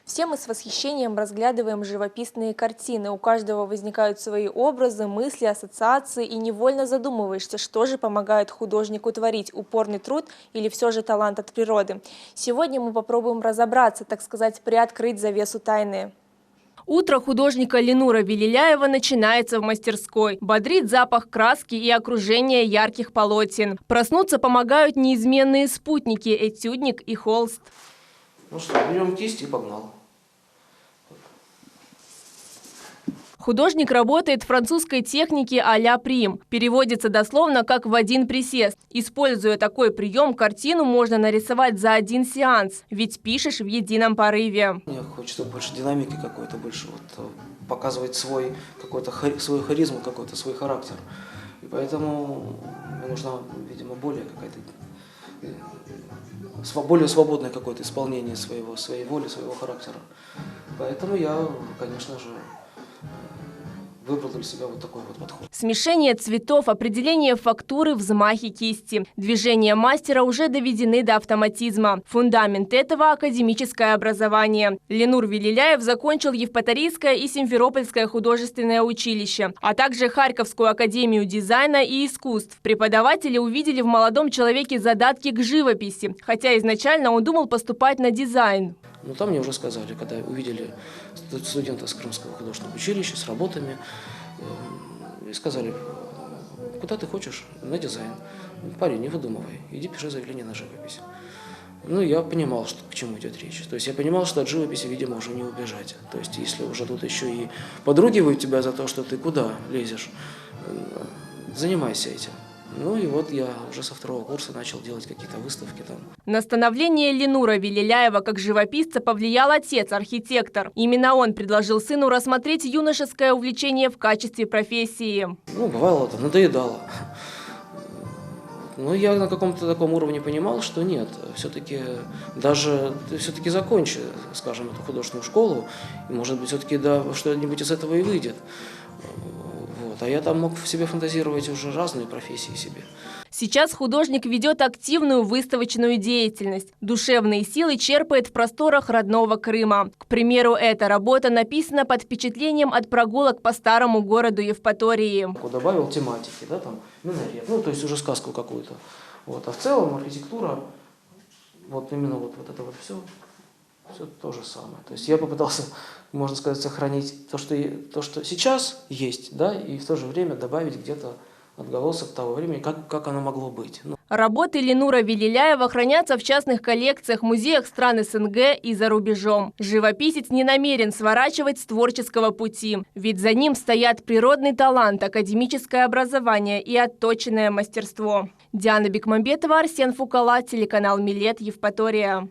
Все мы с восхищением разглядываем живописные картины. У каждого возникают свои образы, мысли, ассоциации, и невольно задумываешься, что же помогает художнику творить: упорный труд или все же талант от природы. Сегодня мы попробуем разобраться, так сказать, приоткрыть завесу тайны. Утро художника Ленура Велиляева начинается в мастерской. Бодрит запах краски и окружение ярких полотен. Проснуться помогают неизменные спутники – этюдник и холст. Ну что, берем кисть и погнал. Художник работает в французской технике а-ля прим. Переводится дословно как «в один присест». Используя такой прием, картину можно нарисовать за один сеанс, ведь пишешь в едином порыве. Мне хочется больше динамики какой-то, больше вот показывать свою харизму, какой-то свой характер. И поэтому мне нужна, видимо, более какая-то более свободное какое-то исполнение своей воли, своего характера. Поэтому я, конечно же, выбрал для себя вот такой вот подход. Смешение цветов, определение фактуры, взмахи кисти. Движения мастера уже доведены до автоматизма. Фундамент этого – академическое образование. Ленур Велиляев закончил Евпаторийское и Симферопольское художественное училище, а также Харьковскую академию дизайна и искусств. Преподаватели увидели в молодом человеке задатки к живописи, хотя изначально он думал поступать на дизайн. Ну, там мне уже сказали, когда увидели студента с Крымского художественного училища с работами, и сказали: куда ты хочешь? На дизайн. Парень, не выдумывай, иди пиши заявление на живопись. Ну, я понимал, что, к чему идет речь. То есть я понимал, что от живописи, видимо, уже не убежать. То есть если уже тут еще и подругивают тебя за то, что ты куда лезешь, занимайся этим. Ну и вот я уже со второго курса начал делать какие-то выставки там. На становление Ленура Велиляева как живописца повлиял отец, архитектор. Именно он предложил сыну рассмотреть юношеское увлечение в качестве профессии. Ну, бывало, там надоедало. Но я на каком-то таком уровне понимал, что нет, все-таки даже ты все-таки закончи, скажем, эту художественную школу, и, может быть, все-таки да, что-нибудь из этого и выйдет. А я там мог в себе фантазировать уже разные профессии себе. Сейчас художник ведет активную выставочную деятельность. Душевные силы черпает в просторах родного Крыма. К примеру, эта работа написана под впечатлением от прогулок по старому городу Евпатории. Добавил тематики, да, там, минарет, ну, то есть уже сказку какую-то. Вот. А в целом архитектура, вот именно вот это вот все то же самое. То есть я попытался, можно сказать, сохранить то, что сейчас есть, да, и в то же время добавить где-то отголосок того времени, как оно могло быть. Работы Ленура Велиляева хранятся в частных коллекциях, музеях стран СНГ и за рубежом. Живописец не намерен сворачивать с творческого пути, ведь за ним стоят природный талант, академическое образование и отточенное мастерство. Диана Бекмамбетова, Арсен Фукала, телеканал Милет, Евпатория.